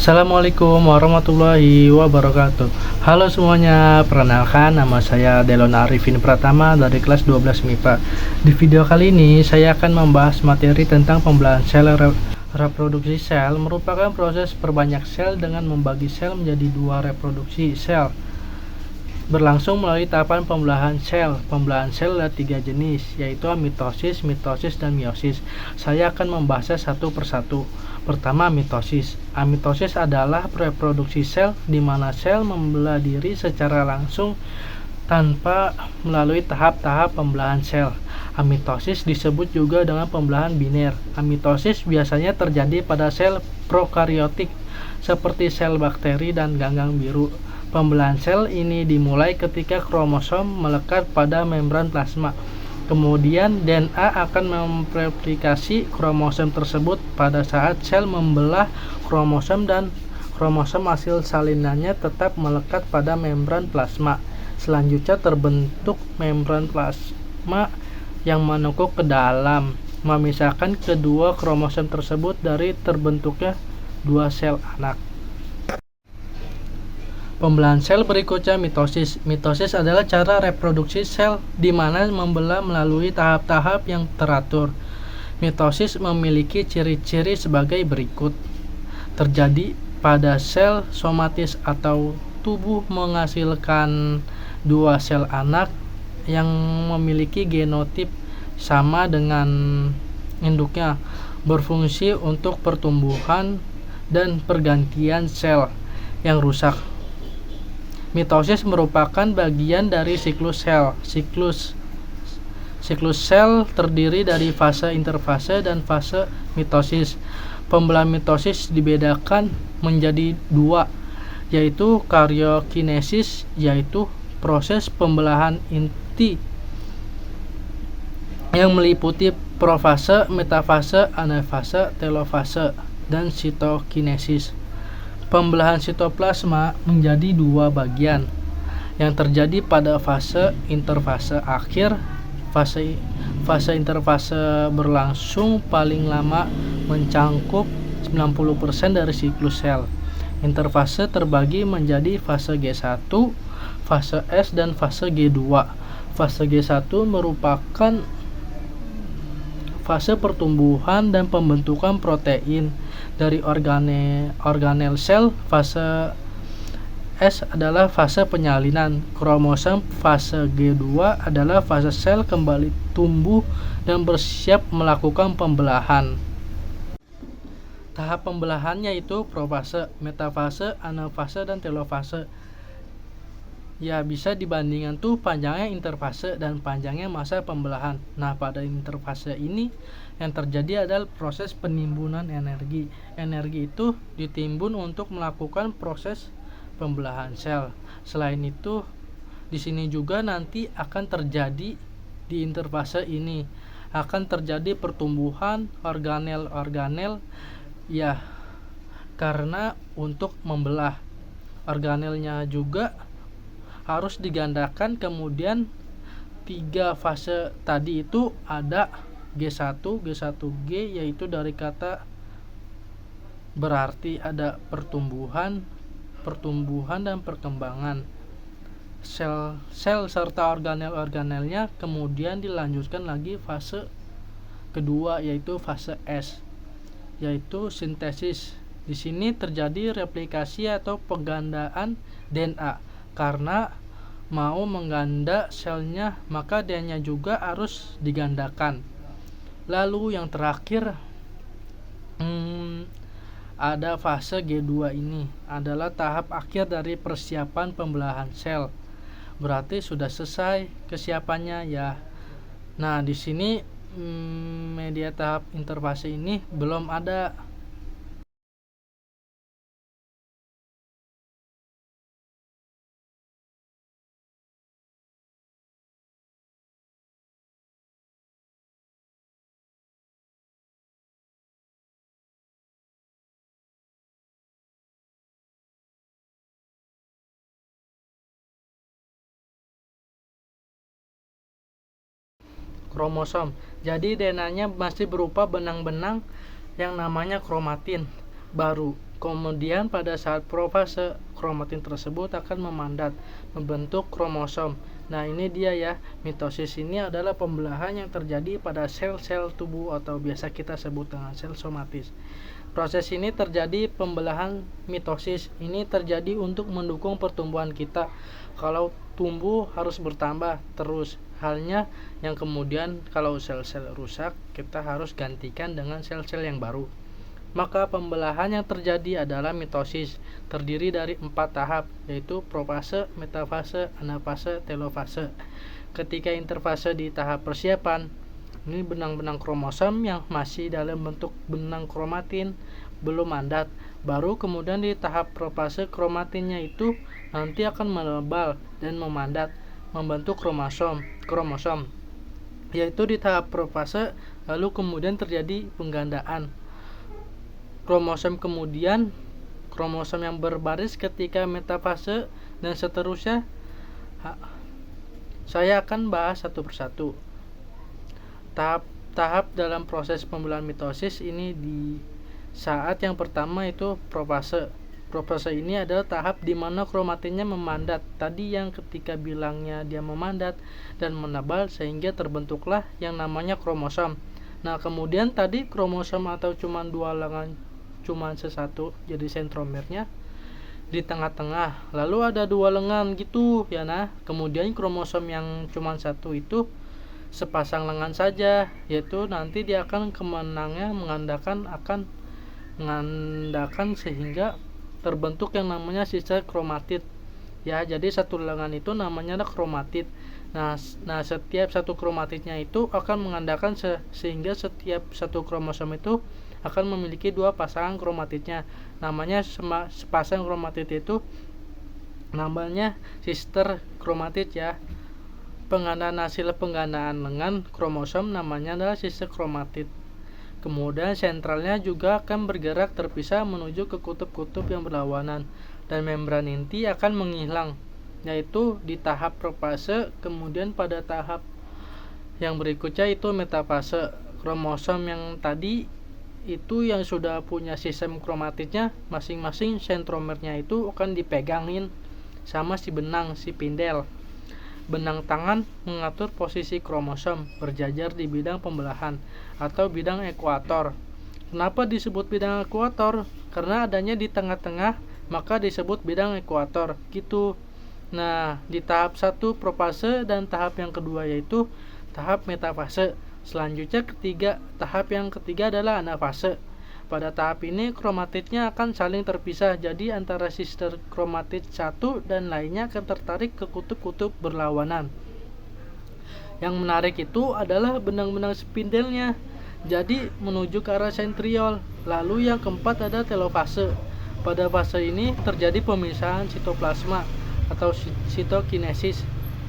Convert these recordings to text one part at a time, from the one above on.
Assalamualaikum warahmatullahi wabarakatuh. Halo semuanya, perkenalkan nama saya Delon Arifin Pratama dari kelas 12 MIPA. Di video kali ini saya akan membahas materi tentang pembelahan sel. Reproduksi sel merupakan proses perbanyak sel dengan membagi sel menjadi dua reproduksi sel. Berlangsung melalui tahapan pembelahan sel. Pembelahan sel ada tiga jenis, yaitu mitosis, dan meiosis. Saya akan membahasnya satu persatu. Pertama, mitosis. Amitosis adalah reproduksi sel di mana sel membelah diri secara langsung tanpa melalui tahap-tahap pembelahan sel. Amitosis disebut juga dengan pembelahan biner. Amitosis biasanya terjadi pada sel prokariotik seperti sel bakteri dan ganggang biru. Pembelahan sel ini dimulai ketika kromosom melekat pada membran plasma. Kemudian DNA akan mereplikasi kromosom tersebut pada saat sel membelah kromosom dan kromosom hasil salinannya tetap melekat pada membran plasma. Selanjutnya terbentuk membran plasma yang menekuk ke dalam, memisahkan kedua kromosom tersebut dari terbentuknya dua sel anak. Pembelahan sel berikutnya mitosis. Mitosis adalah cara reproduksi sel di mana membelah melalui tahap-tahap yang teratur. Mitosis memiliki ciri-ciri sebagai berikut. Terjadi pada sel somatis atau tubuh menghasilkan dua sel anak yang memiliki genotip sama dengan induknya, berfungsi untuk pertumbuhan dan pergantian sel yang rusak. Mitosis merupakan bagian dari siklus sel. Siklus sel terdiri dari fase interfase dan fase mitosis. Pembelahan mitosis dibedakan menjadi dua, yaitu karyokinesis, yaitu proses pembelahan inti yang meliputi profase, metafase, anafase, telofase, dan sitokinesis. Pembelahan sitoplasma menjadi dua bagian yang terjadi pada fase interfase akhir. Fase interfase berlangsung paling lama mencakup 90% dari siklus sel. Interfase terbagi menjadi fase G1, fase S, dan fase G2. Fase G1 merupakan fase pertumbuhan dan pembentukan protein dari organel sel. Fase S adalah fase penyalinan kromosom. Fase G2 adalah fase sel kembali tumbuh dan bersiap melakukan pembelahan. Tahap pembelahan yaitu profase, metafase, anafase, dan telofase. Ya, bisa dibandingkan tuh panjangnya interfase dan panjangnya masa pembelahan. Nah, pada interfase ini yang terjadi adalah proses penimbunan energi. Energi itu ditimbun untuk melakukan proses pembelahan sel. Selain itu, di sini juga nanti akan terjadi di interfase ini akan terjadi pertumbuhan organel-organel, ya, karena untuk membelah organelnya juga harus digandakan. Kemudian tiga fase tadi itu ada G1, G1G, yaitu dari kata berarti ada pertumbuhan dan perkembangan sel serta organel-organelnya. Kemudian dilanjutkan lagi fase kedua yaitu fase S, yaitu sintesis. Di sini terjadi replikasi atau penggandaan DNA. Karena mau mengganda selnya, maka DNA juga harus digandakan. Lalu yang terakhir ada fase G2. Ini adalah tahap akhir dari persiapan pembelahan sel. Berarti sudah selesai kesiapannya, ya. Nah, di sini media tahap interfase ini belum ada. Kromosom. Jadi DNA-nya masih berupa benang-benang yang namanya kromatin. baru. Kemudian pada saat profase, kromatin tersebut akan memandat, membentuk kromosom. Nah, ini dia ya, mitosis ini adalah pembelahan yang terjadi pada sel-sel tubuh atau biasa kita sebut dengan sel somatis. Proses ini terjadi, pembelahan mitosis ini terjadi untuk mendukung pertumbuhan kita. Kalau tumbuh harus bertambah terus. Halnya yang kemudian kalau sel-sel rusak, kita harus gantikan dengan sel-sel yang baru. Maka pembelahan yang terjadi adalah mitosis, terdiri dari 4 tahap, yaitu profase, metafase, anafase, telofase. Ketika interfase di tahap persiapan, ini benang-benang kromosom yang masih dalam bentuk benang kromatin, belum mandat. Baru kemudian di tahap profase, kromatinnya itu nanti akan menebal dan memandat, membentuk kromosom. Yaitu di tahap profase, lalu kemudian terjadi penggandaan kromosom, kemudian kromosom yang berbaris ketika metafase dan seterusnya. Saya akan bahas satu persatu. Tahap dalam proses pembelahan mitosis ini di saat yang pertama itu profase. Profase ini adalah tahap di mana kromatinnya memandat. Tadi yang ketika bilangnya dia memandat dan menebal sehingga terbentuklah yang namanya kromosom. Nah, kemudian tadi kromosom atau cuma 2 lengan, cuma sesatu, jadi sentromernya di tengah-tengah, lalu ada 2 lengan gitu ya. Nah, kemudian kromosom yang cuma satu itu sepasang lengan saja, yaitu nanti dia akan kemenangnya mengandalkan sehingga terbentuk yang namanya sisa kromatid ya. Jadi satu lengan itu namanya kromatid. Nah, setiap satu kromatidnya itu akan mengandalkan sehingga setiap satu kromosom itu akan memiliki 2 pasangan kromatidnya. Namanya sepasang kromatid itu namanya sister kromatid ya. Hasil penggandaan lengan kromosom namanya adalah sister kromatid. Kemudian sentralnya juga akan bergerak terpisah menuju ke kutub-kutub yang berlawanan dan membran inti akan menghilang, yaitu di tahap profase. Kemudian pada tahap yang berikutnya itu metafase. Kromosom yang tadi itu yang sudah punya sistem kromatidnya, masing-masing sentromernya itu akan dipegangin sama si pindel. Benang tangan mengatur posisi kromosom berjajar di bidang pembelahan atau bidang ekuator. Kenapa disebut bidang ekuator? Karena adanya di tengah-tengah, maka disebut bidang ekuator gitu. Nah, di tahap 1 profase dan tahap yang kedua yaitu tahap metafase. Selanjutnya tahap yang ketiga adalah anafase. Pada tahap ini kromatidnya akan saling terpisah, jadi antara sister kromatid satu dan lainnya akan tertarik ke kutub-kutub berlawanan. Yang menarik itu adalah benang-benang spindelnya, jadi menuju ke arah sentriol. Lalu yang keempat ada telofase. Pada fase ini terjadi pemisahan sitoplasma atau sitokinesis.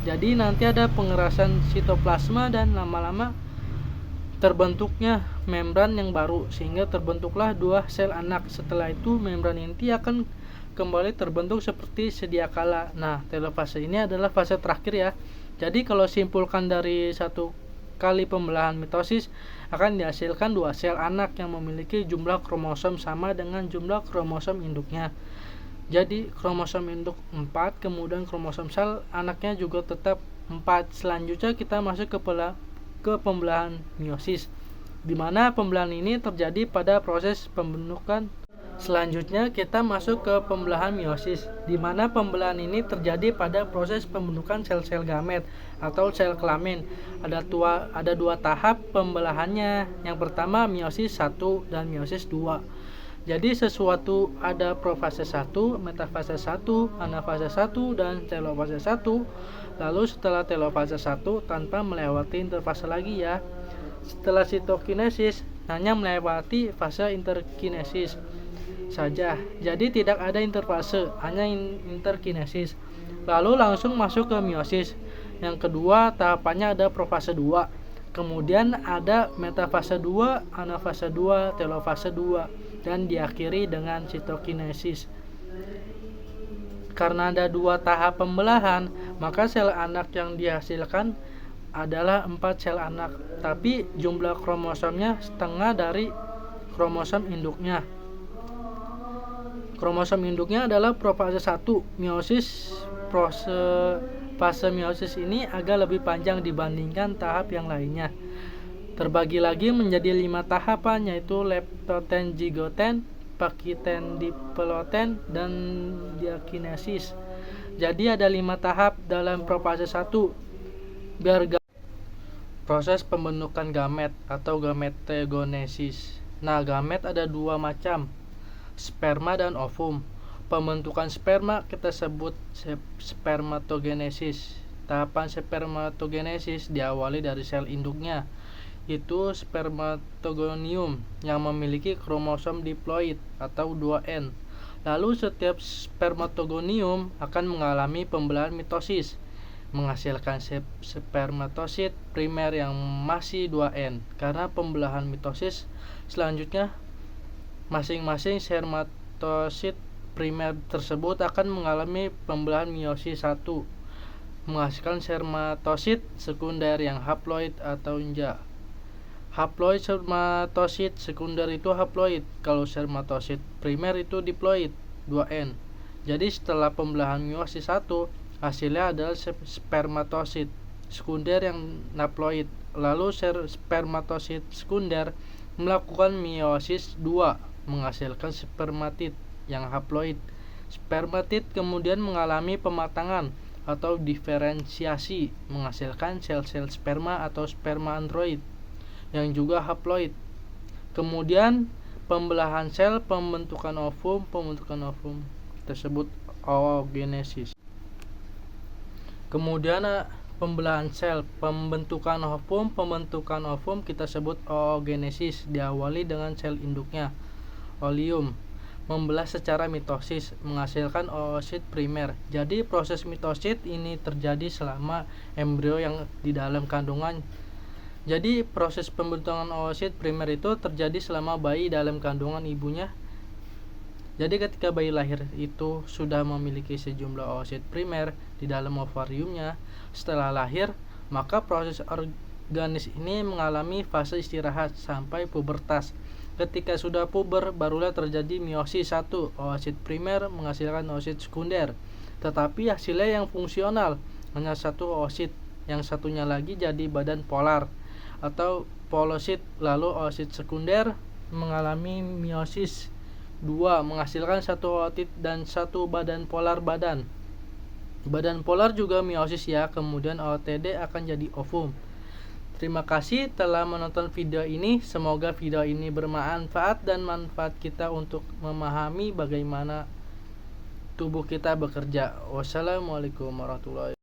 Jadi nanti ada pengerasan sitoplasma dan lama-lama terbentuknya membran yang baru sehingga terbentuklah 2 sel anak. Setelah itu membran inti akan kembali terbentuk seperti sedia kala. Nah, telofase ini adalah fase terakhir ya. Jadi kalau simpulkan dari satu kali pembelahan mitosis akan dihasilkan 2 sel anak yang memiliki jumlah kromosom sama dengan jumlah kromosom induknya. Jadi kromosom induk 4, kemudian kromosom sel anaknya juga tetap 4. Selanjutnya kita masuk ke pembelahan meiosis, di mana pembelahan ini terjadi pada proses pembentukan. Selanjutnya kita masuk ke pembelahan meiosis, di mana pembelahan ini terjadi pada proses pembentukan sel-sel gamet atau sel kelamin. Ada 2 tahap pembelahannya. Yang pertama meiosis 1 dan meiosis 2. Jadi sesuatu ada profase 1, metafase 1, anafase 1 dan telofase 1. Lalu setelah telofase 1 tanpa melewati interfase lagi ya. Setelah sitokinesis hanya melewati fase interkinesis saja. Jadi tidak ada interfase, hanya interkinesis. Lalu langsung masuk ke meiosis. Yang kedua tahapannya ada profase 2. Kemudian ada metafase 2, anafase 2, telofase 2 dan diakhiri dengan sitokinesis. Karena ada 2 tahap pembelahan, maka sel anak yang dihasilkan adalah 4 sel anak, tapi jumlah kromosomnya setengah dari kromosom induknya. Kromosom induknya adalah profase 1 meiosis. Fase meiosis ini agak lebih panjang dibandingkan tahap yang lainnya. Terbagi lagi menjadi 5 tahapan, yaitu leptoten, zigoten, pakiten, diploten, dan diakinesis. Jadi ada 5 tahap dalam profase 1. Proses pembentukan gamet atau gametogenesis. Nah, gamet ada 2 macam, sperma dan ovum. Pembentukan sperma kita sebut spermatogenesis. Tahapan spermatogenesis diawali dari sel induknya, yaitu spermatogonium yang memiliki kromosom diploid atau 2N. Lalu setiap spermatogonium akan mengalami pembelahan mitosis, menghasilkan spermatosit primer yang masih 2N. Karena pembelahan mitosis selanjutnya, masing-masing spermatosit primer tersebut akan mengalami pembelahan meiosis 1, menghasilkan spermatosit sekunder yang haploid atau enggak. Haploid spermatosit sekunder itu haploid, kalau spermatosit primer itu diploid 2N. Jadi setelah pembelahan meiosis 1, hasilnya adalah spermatosit sekunder yang haploid. Lalu spermatosit sekunder melakukan meiosis 2, menghasilkan spermatid yang haploid. Spermatid kemudian mengalami pematangan atau diferensiasi, menghasilkan sel-sel sperma atau sperma android yang juga haploid. Kemudian pembelahan sel, pembentukan ovum tersebut oogenesis. Kemudian pembelahan sel, pembentukan ovum kita sebut oogenesis, diawali dengan sel induknya, olium, membelah secara mitosis, menghasilkan oosit primer. Jadi proses mitosit ini terjadi selama embrio yang di dalam kandungan. Jadi proses pembentukan oosit primer itu terjadi selama bayi dalam kandungan ibunya. Jadi ketika bayi lahir itu sudah memiliki sejumlah oosit primer di dalam ovariumnya. Setelah lahir, maka proses organis ini mengalami fase istirahat sampai pubertas. Ketika sudah puber, barulah terjadi meiosis 1, oosit primer menghasilkan oosit sekunder. Tetapi hasilnya yang fungsional, hanya satu oosit, yang satunya lagi jadi badan polar atau polosit. Lalu oosit sekunder mengalami meiosis 2, menghasilkan satu oosit dan satu badan polar badan. Badan polar juga meiosis ya, kemudian OOTD akan jadi ovum. Terima kasih telah menonton video ini. Semoga video ini bermanfaat dan manfaat kita untuk memahami bagaimana tubuh kita bekerja. Wassalamualaikum warahmatullahi wabarakatuh.